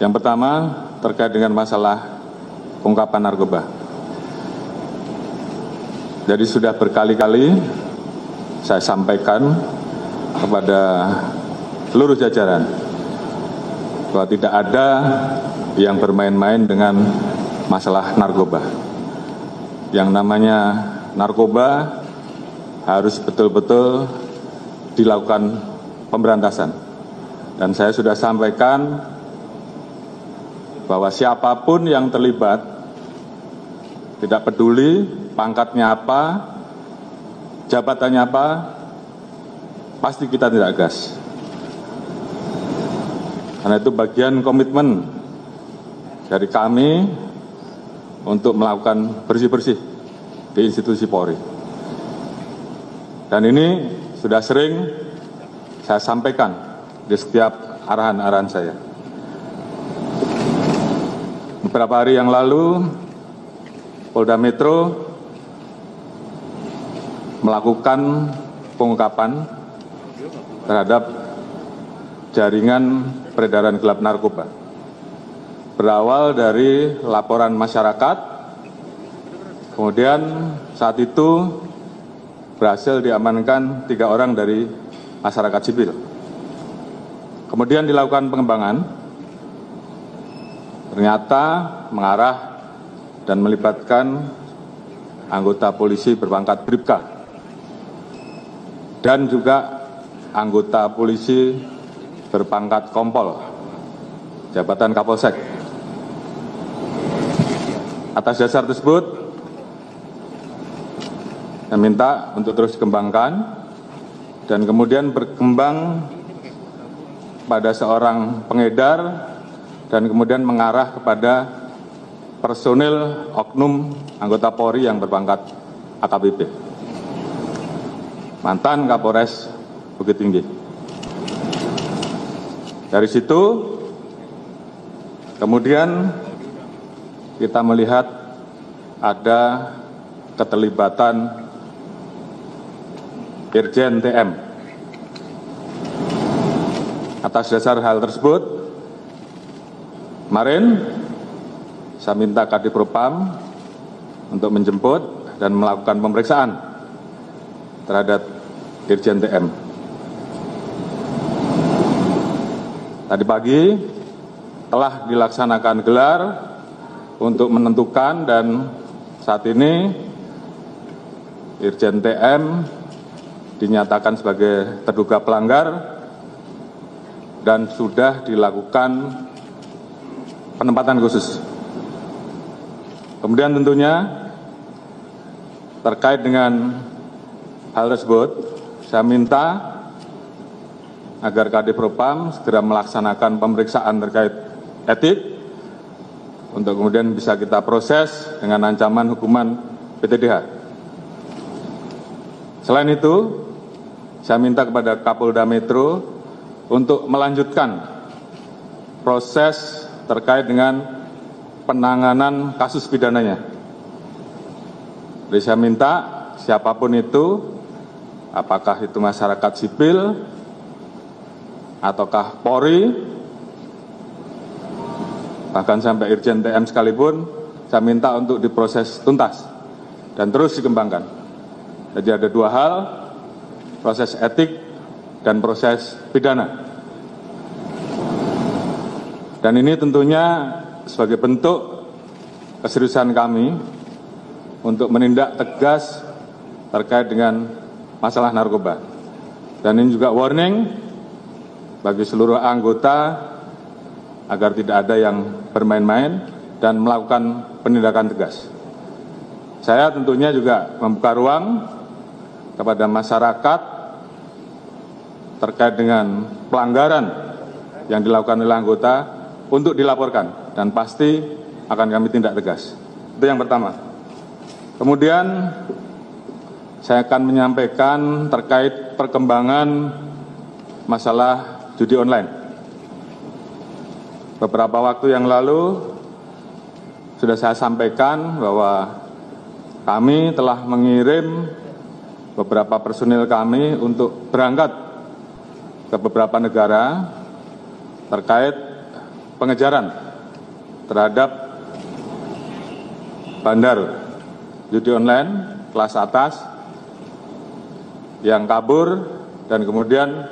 Yang pertama terkait dengan masalah pengungkapan narkoba. Jadi sudah berkali-kali saya sampaikan kepada seluruh jajaran bahwa tidak ada yang bermain-main dengan masalah narkoba. Yang namanya narkoba harus betul-betul dilakukan pemberantasan. Dan saya sudah sampaikan bahwa siapapun yang terlibat, tidak peduli pangkatnya apa, jabatannya apa, pasti kita tidak gas. Karena itu bagian komitmen dari kami untuk melakukan bersih-bersih di institusi Polri. Dan ini sudah sering saya sampaikan di setiap arahan-arahan saya. Beberapa hari yang lalu, Polda Metro melakukan pengungkapan terhadap jaringan peredaran gelap narkoba. Berawal dari laporan masyarakat, kemudian saat itu berhasil diamankan 3 orang dari masyarakat sipil. Kemudian dilakukan pengembangan, ternyata mengarah dan melibatkan anggota polisi berpangkat Bribka dan juga anggota polisi berpangkat Kompol, jabatan Kapolsek. Atas dasar tersebut, saya minta untuk terus dikembangkan dan kemudian berkembang pada seorang pengedar dan kemudian mengarah kepada personil oknum anggota Polri yang berpangkat AKBP, mantan Kapolres Bukit Tinggi. Dari situ kemudian kita melihat ada keterlibatan Irjen TM. Atas dasar hal tersebut, kemarin saya minta Kadipropam untuk menjemput dan melakukan pemeriksaan terhadap Irjen TM. Tadi pagi telah dilaksanakan gelar untuk menentukan dan saat ini Irjen TM dinyatakan sebagai terduga pelanggar dan sudah dilakukan penempatan khusus. Kemudian tentunya terkait dengan hal tersebut, saya minta agar Kadipropam segera melaksanakan pemeriksaan terkait etik untuk kemudian bisa kita proses dengan ancaman hukuman PTDH. Selain itu, saya minta kepada Kapolda Metro untuk melanjutkan proses terkait dengan penanganan kasus pidananya. Jadi saya minta siapapun itu, apakah itu masyarakat sipil, ataukah Polri, bahkan sampai Irjen TM sekalipun, saya minta untuk diproses tuntas dan terus dikembangkan. Jadi ada 2 hal, proses etik dan proses pidana. Dan ini tentunya sebagai bentuk keseriusan kami untuk menindak tegas terkait dengan masalah narkoba. Dan ini juga warning bagi seluruh anggota agar tidak ada yang bermain-main dan melakukan penindakan tegas. Saya tentunya juga membuka ruang kepada masyarakat terkait dengan pelanggaran yang dilakukan oleh anggota untuk dilaporkan dan pasti akan kami tindak tegas. Itu yang pertama. Kemudian saya akan menyampaikan terkait perkembangan masalah judi online. Beberapa waktu yang lalu sudah saya sampaikan bahwa kami telah mengirim beberapa personil kami untuk berangkat ke beberapa negara terkait pengejaran terhadap bandar judi online kelas atas yang kabur dan kemudian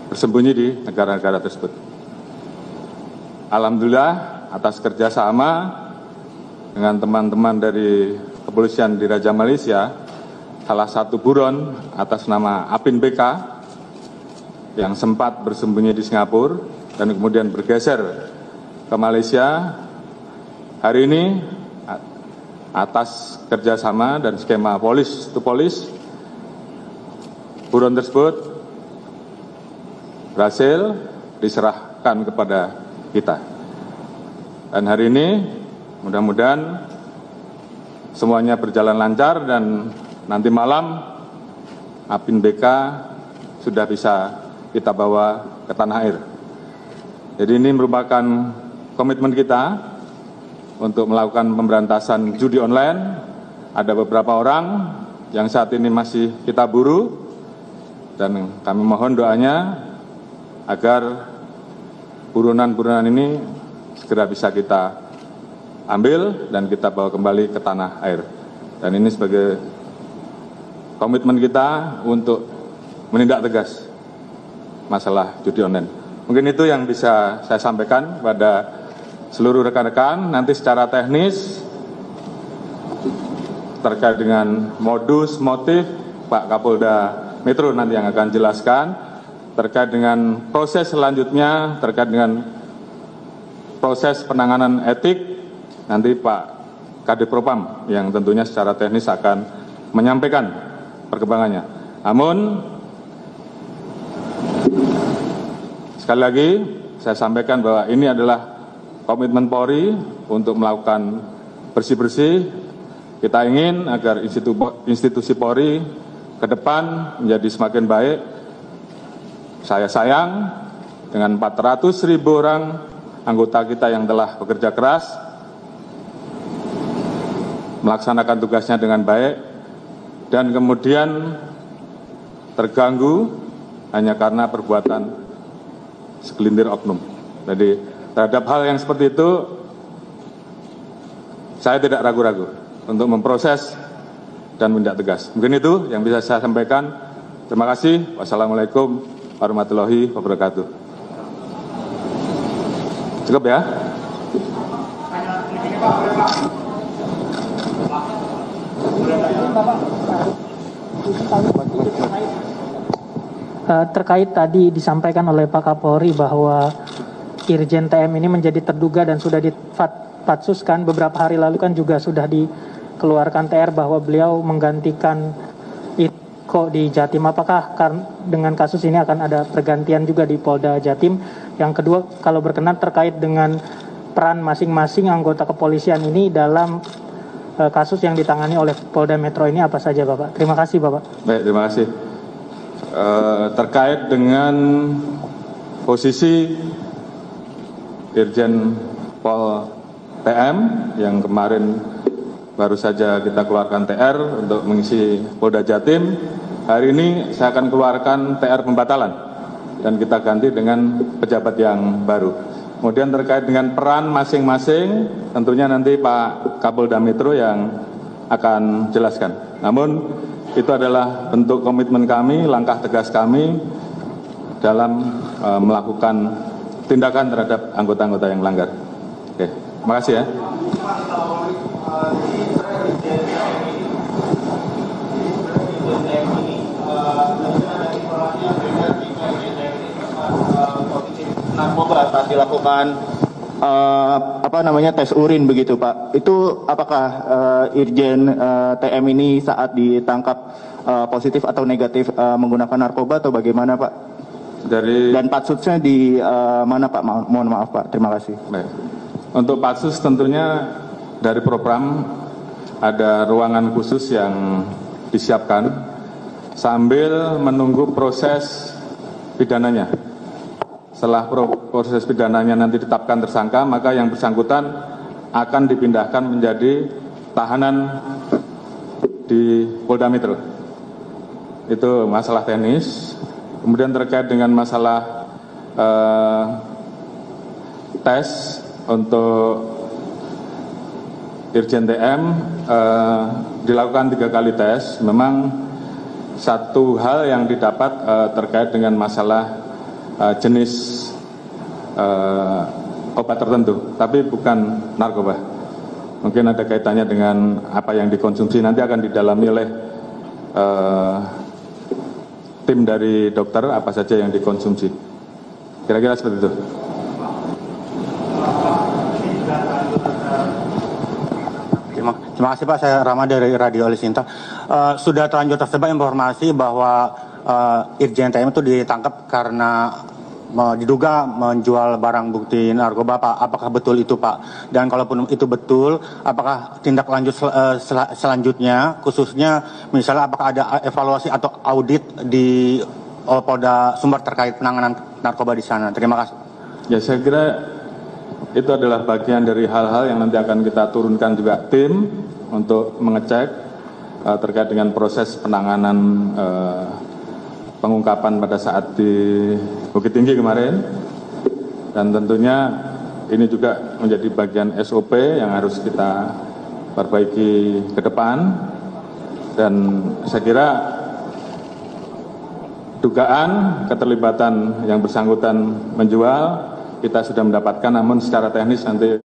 bersembunyi di negara-negara tersebut. Alhamdulillah atas kerjasama dengan teman-teman dari kepolisian di Raja Malaysia, salah satu buron atas nama Apin BK yang sempat bersembunyi di Singapura dan kemudian bergeser ke Malaysia, hari ini atas kerjasama dan skema polis to polis, buron tersebut berhasil diserahkan kepada kita. Dan hari ini mudah-mudahan semuanya berjalan lancar dan nanti malam Apin BK sudah bisa kita bawa ke tanah air. Jadi ini merupakan komitmen kita untuk melakukan pemberantasan judi online. Ada beberapa orang yang saat ini masih kita buru dan kami mohon doanya agar buronan-buronan ini segera bisa kita ambil dan kita bawa kembali ke tanah air. Dan ini sebagai komitmen kita untuk menindak tegas masalah judi online. Mungkin itu yang bisa saya sampaikan pada seluruh rekan-rekan. Nanti secara teknis terkait dengan modus, motif, Pak Kapolda Metro nanti yang akan jelaskan. Terkait dengan proses selanjutnya, terkait dengan proses penanganan etik, nanti Pak Kadif Propam yang tentunya secara teknis akan menyampaikan perkembangannya. Namun, sekali lagi saya sampaikan bahwa ini adalah komitmen Polri untuk melakukan bersih-bersih. Kita ingin agar institusi Polri ke depan menjadi semakin baik. Saya sayang dengan 400.000 orang anggota kita yang telah bekerja keras, melaksanakan tugasnya dengan baik, dan kemudian terganggu hanya karena perbuatan segelintir oknum. Jadi terhadap hal yang seperti itu, saya tidak ragu-ragu untuk memproses dan menindak tegas. Mungkin itu yang bisa saya sampaikan. Terima kasih. Wassalamualaikum warahmatullahi wabarakatuh. Cukup ya? Terkait tadi disampaikan oleh Pak Kapolri bahwa Irjen TM ini menjadi terduga dan sudah dipatsuskan. Beberapa hari lalu kan juga sudah dikeluarkan TR bahwa beliau menggantikan Iko di Jatim. Apakah dengan kasus ini akan ada pergantian juga di Polda Jatim? Yang kedua, kalau berkenan terkait dengan peran masing-masing anggota kepolisian ini dalam kasus yang ditangani oleh Polda Metro ini apa saja, Bapak? Terima kasih, Bapak. Baik, terima kasih. Terkait dengan posisi Irjen Pol TM yang kemarin baru saja kita keluarkan TR untuk mengisi Polda Jatim, hari ini saya akan keluarkan TR pembatalan dan kita ganti dengan pejabat yang baru. Kemudian terkait dengan peran masing-masing, tentunya nanti Pak Kapolda Metro yang akan jelaskan. Namun itu adalah bentuk komitmen kami, langkah tegas kami dalam melakukan tindakan terhadap anggota-anggota yang melanggar. Oke, terima kasih ya. Narkoba saat dilakukan tes urin begitu, Pak. Itu apakah Irjen TM ini saat ditangkap positif atau negatif menggunakan narkoba atau bagaimana, Pak? Dan patsusnya di mana, Pak? Mohon maaf, Pak. Terima kasih. Baik. Untuk patsus tentunya dari Propam ada ruangan khusus yang disiapkan sambil menunggu proses pidananya. Setelah proses pidananya nanti ditetapkan tersangka, maka yang bersangkutan akan dipindahkan menjadi tahanan di Polda Metro. Itu masalah teknis. Kemudian terkait dengan masalah tes untuk Irjen TM dilakukan 3 kali tes. Memang satu hal yang didapat terkait dengan masalah jenis obat tertentu, tapi bukan narkoba. Mungkin ada kaitannya dengan apa yang dikonsumsi, nanti akan didalami oleh tim dari dokter apa saja yang dikonsumsi. Kira-kira seperti itu. Terima kasih Pak, saya Rama dari Radio Alisinta. Sudah terlanjur tersebar informasi bahwa Irjen TM itu ditangkap karena diduga menjual barang bukti narkoba, Pak. Apakah betul itu, Pak? Dan kalaupun itu betul, apakah tindak lanjut selanjutnya, khususnya misalnya apakah ada evaluasi atau audit di Polda Sumbar terkait penanganan narkoba di sana? Terima kasih. Ya, saya kira itu adalah bagian dari hal-hal yang nanti akan kita turunkan juga tim untuk mengecek terkait dengan proses penanganan pengungkapan pada saat di Bukit Tinggi kemarin, dan tentunya ini juga menjadi bagian SOP yang harus kita perbaiki ke depan. Dan saya kira dugaan keterlibatan yang bersangkutan menjual kita sudah mendapatkan, namun secara teknis nanti